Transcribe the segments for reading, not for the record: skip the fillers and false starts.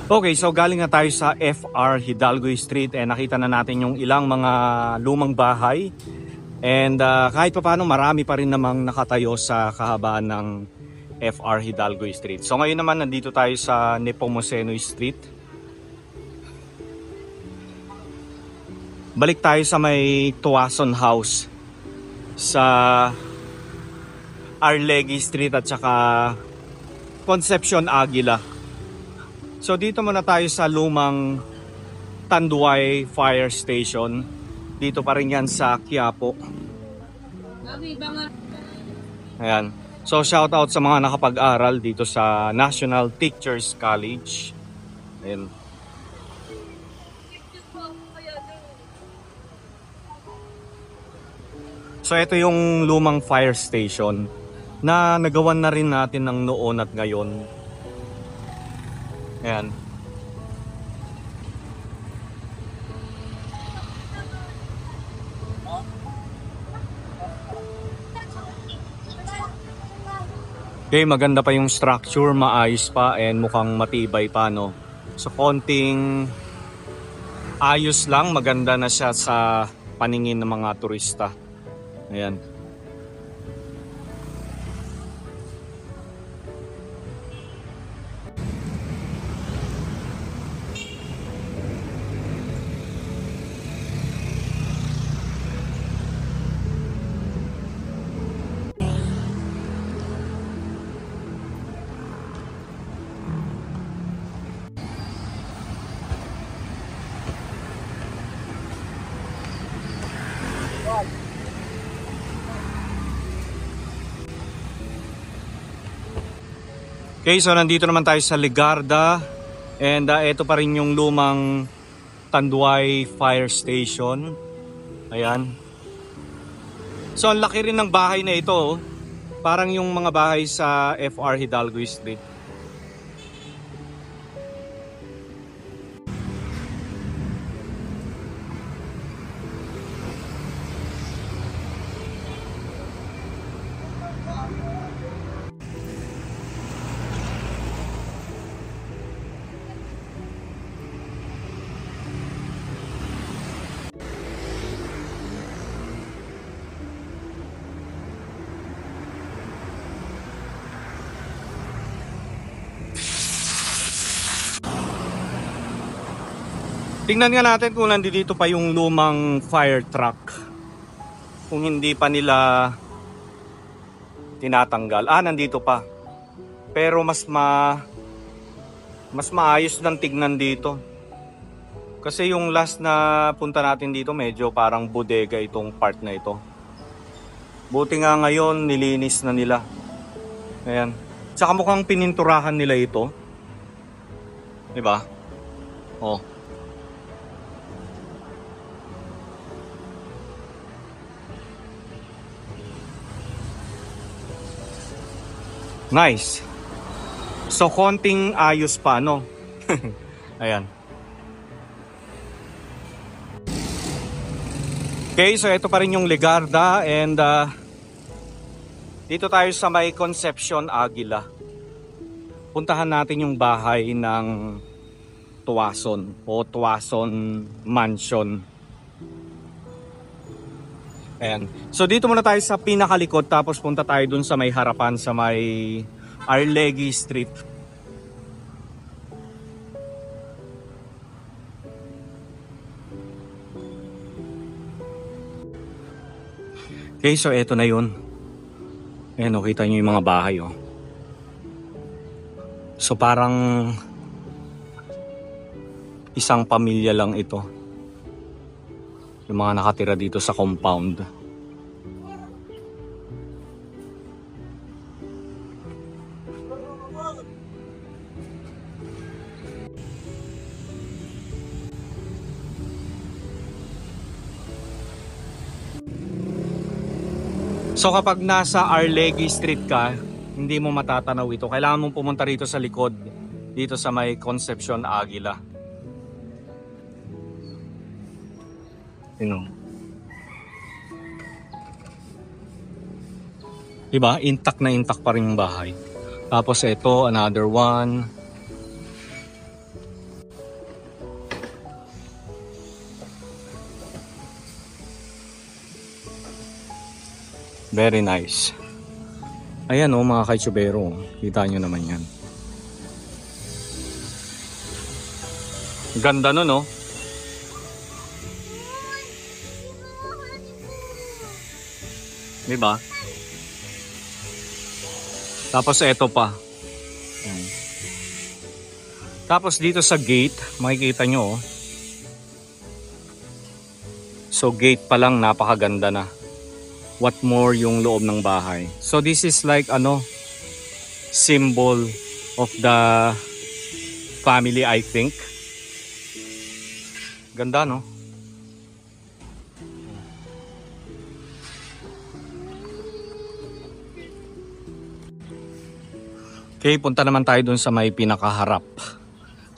Okay, so galing na tayo sa FR Hidalgo Street and nakita na natin yung ilang mga lumang bahay. And kahit papaano marami pa rin namang nakatayo sa kahabaan ng FR Hidalgo Street. So ngayon naman nandito tayo sa Nepomuceno Street. Balik tayo sa may Tuason House sa Arlegui Street at saka Concepcion Aguila. So dito muna tayo sa lumang Tanduay Fire Station. Dito pa rin yan sa Quiapo. Ayan. So shout out sa mga nakapag-aral dito sa National Teachers College. Ayan. So ito yung lumang fire station na nagawan na rin natin ng noon at ngayon. Ayan. Okay, maganda pa yung structure, maayos pa and mukhang matibay pa, no? So konting ayos lang, maganda na siya sa paningin ng mga turista. Ayan. Okay, so nandito naman tayo sa Legarda and ito pa rin yung lumang Tanduay Fire Station. Ayan. So ang laki rin ng bahay na ito, oh. Parang yung mga bahay sa FR Hidalgo Street. Tingnan nga natin kung nandito pa yung lumang fire truck. Kung hindi pa nila tinatanggal. Nandito pa. Pero mas maayos ng tignan dito. Kasi yung last na punta natin dito, medyo parang bodega itong part na ito. Buti nga ngayon, nilinis na nila. Ayan. Tsaka mukhang pininturahan nila ito. Diba? Oh. Nice. So konting ayos pa, no? Ayan. Okay, so ito pa rin yung Legarda and dito tayo sa may Concepcion Aguila. Puntahan natin yung bahay ng Tuason o Tuason Mansion. Ayan. So dito muna tayo sa pinakalikod tapos punta tayo dun sa may harapan sa may Arlegui Street. Okay, so eto na yun. Ayan, kita nyo yung mga bahay, oh. So parang isang pamilya lang ito. Yung mga nakatira dito sa compound. So kapag nasa Arlegui Street ka, hindi mo matatanaw ito. Kailangan mong pumunta rito sa likod, dito sa may Concepcion Aguila. Diba? Intact na intact pa rin yung bahay. Tapos ito, another one. Very nice. Ayan oh mga kaitsubero. Kita nyo naman yan. Ganda nun oh. Diba? Tapos eto pa. Ayan. Tapos dito sa gate, makikita nyo oh. So gate pa lang napakaganda na. What more yung loob ng bahay. So this is like symbol of the family, I think. Ganda no? Okay, punta naman tayo dun sa may pinakaharap.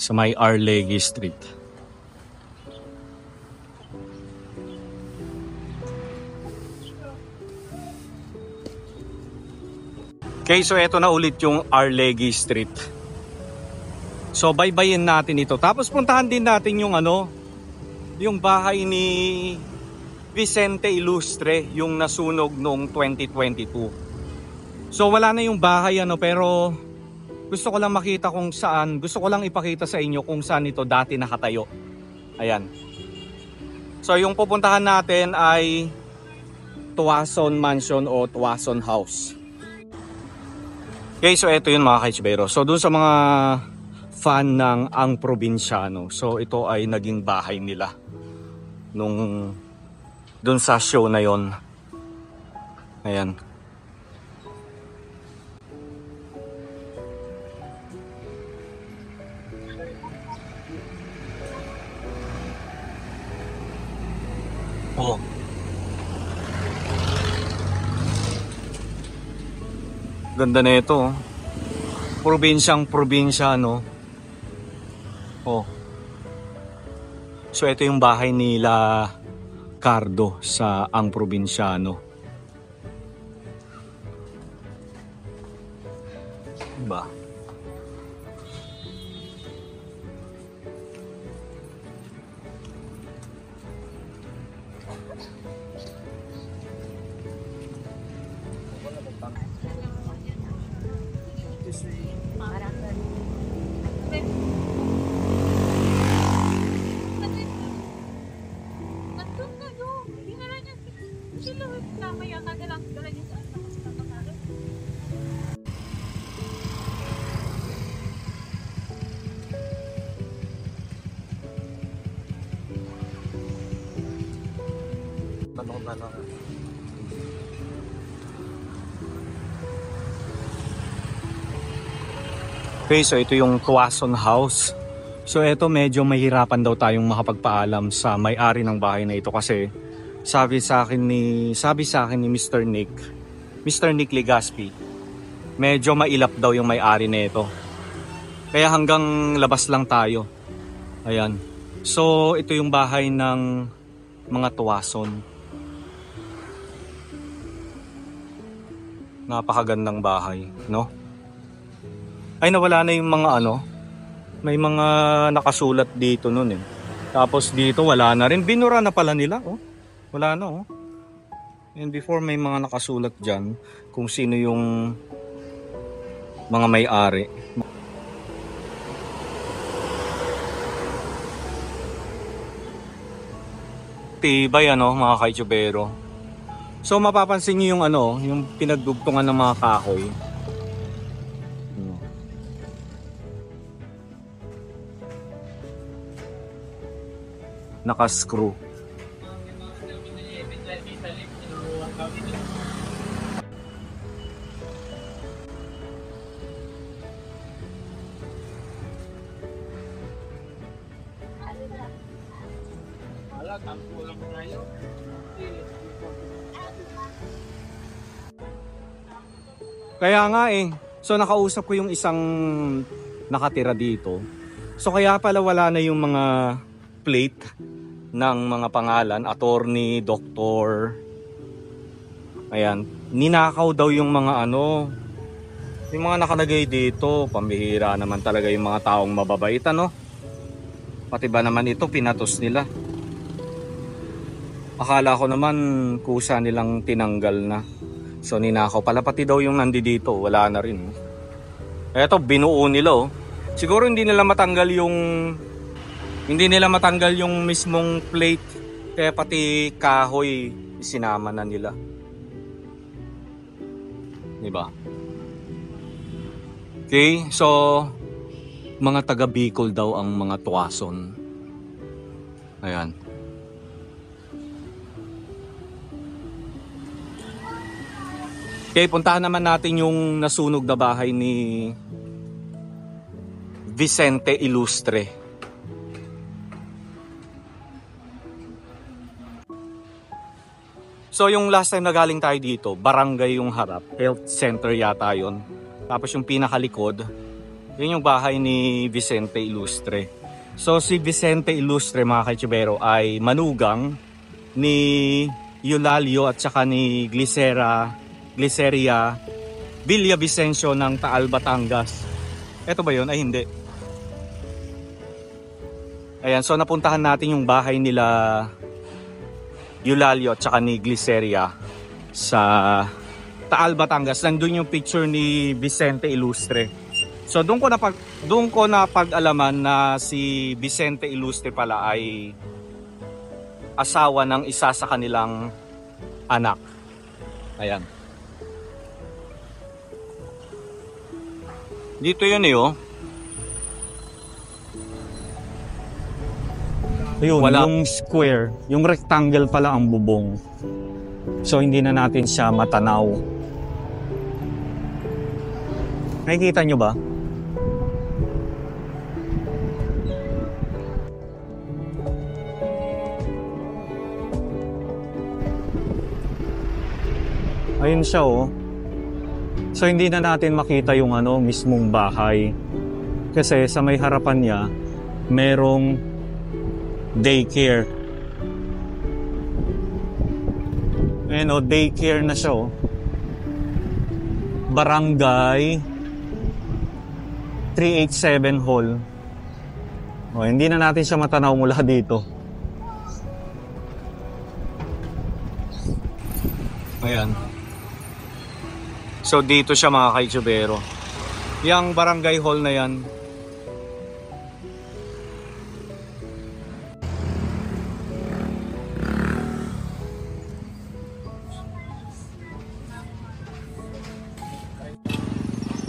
Sa may Arlegui Street. Okay, so eto na ulit yung Arlegui Street. So baybayin natin ito. Tapos puntahan din natin yung yung bahay ni Vicente Ilustre, yung nasunog noong 2022. So wala na yung bahay pero gusto ko lang makita kung saan, gusto ko lang ipakita sa inyo kung saan ito dati nakatayo. Ayan. So yung pupuntahan natin ay Tuason Mansion o Tuason House. Okay, so ito yun mga kaitsubero. So dun sa mga fan ng Ang Probinsyano, so ito ay naging bahay nila nung dun sa show na yon. Ayan. Oh. Ganda na ito. Probinsyang probinsya, no? Oh. So ito yung bahay nila Cardo sa Ang Probinsyano. Diba? Okay, so ito yung Tuason House. So ito medyo mahirapan daw tayong makapagpaalam sa may-ari ng bahay na ito kasi sabi sa akin ni Mr. Nick Legaspi, medyo mailap daw yung may-ari na ito. Kaya hanggang labas lang tayo. Ayan. So ito yung bahay ng mga Tuason. Napakagandang bahay, no? Ay, nawala na yung mga may mga nakasulat dito nun eh. Tapos dito wala na rin. Binura na pala nila, oh. Wala na, oh. And before may mga nakasulat dyan kung sino yung mga may-ari. Tibay mga kaitsubero. So mapapansin niyo yung yung pinagdugtungan ng mga kahoy. Naka-screw. Kaya nga so nakausap ko yung isang nakatira dito. So kaya pala wala na yung mga plate ng mga pangalan, attorney, doktor. Ayan, ninakaw daw yung mga yung mga nakalagay dito. Pambihira naman talaga yung mga taong mababait, Pati ba naman ito pinatos nila. Akala ko naman kusa nilang tinanggal na. So ninakaw pala, pati daw yung nandito, wala na rin. Eto, binuo nila oh. Siguro hindi nila matanggal yung mismong plate, kaya pati kahoy isinama na nila. Diba? Okay, so mga taga Bicol daw ang mga tuwason. Ayan. Okay, puntahan naman natin yung nasunog na bahay ni Vicente Ilustre. So yung last time na galing tayo dito, barangay yung harap, health center yata yun. Tapos yung pinakalikod, yun yung bahay ni Vicente Ilustre. So si Vicente Ilustre, mga kaichibero, ay manugang ni Eulalio at saka ni Gliceria Villavicencio ng Taal, Batangas. Ito ba yun? Ay hindi. Ayan, so napuntahan natin yung bahay nila Eulalio at saka ni Gliceria sa Taal, Batangas. Nandun yung picture ni Vicente Ilustre. So doon ko napag-alaman na si Vicente Ilustre pala ay asawa ng isa sa kanilang anak. Ayan. Dito yun eh oh. Ayun, yung square, yung rectangle pala ang bubong. So hindi na natin siya matanaw. Nakikita nyo ba? Ayun siya oh. So hindi na natin makita yung mismong bahay. Kasi sa may harapan niya, merong daycare. Ayan o, daycare na siya o. Barangay 387 Hall. O, hindi na natin siya matanaw mula dito. Ayan. So dito siya mga kaichubero. Yang barangay hall na yan.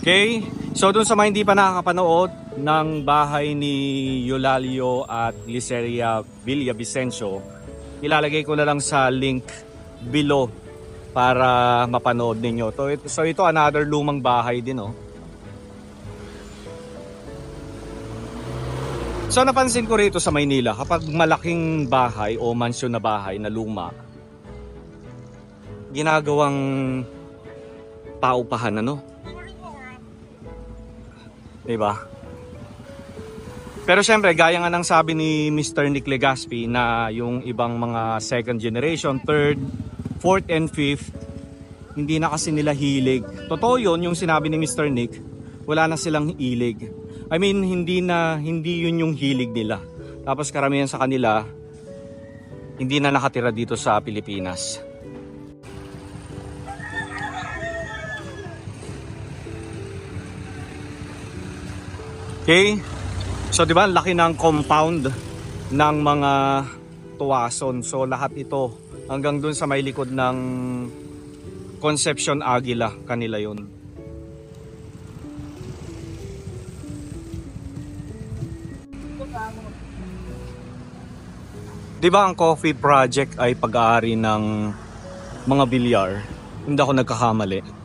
Okay, so dun sa mga hindi pa nakakapanood ng bahay ni Eulalio at Gliceria Villavicencio, ilalagay ko na lang sa link below para mapanood ninyo. So ito another lumang bahay din oh. So napansin ko rito sa Maynila, kapag malaking bahay o mansyon na bahay na luma, ginagawang paupahan diba? Pero syempre, gaya nga ng sabi ni Mr. Nick Legaspi na yung ibang mga second generation, third, fourth and fifth, hindi na kasi nila hilig. Totoo yun, yung sinabi ni Mr. Nick, wala na silang hilig. I mean, hindi yun yung hilig nila. Tapos karamihan sa kanila, hindi na nakatira dito sa Pilipinas. Okay, so diba laki ng compound ng mga tuwason. So lahat ito hanggang dun sa may likod ng Concepcion Aguila, kanila yun. Diba ang coffee project ay pag-aari ng mga bilyar? Hindi ako nagkakamali.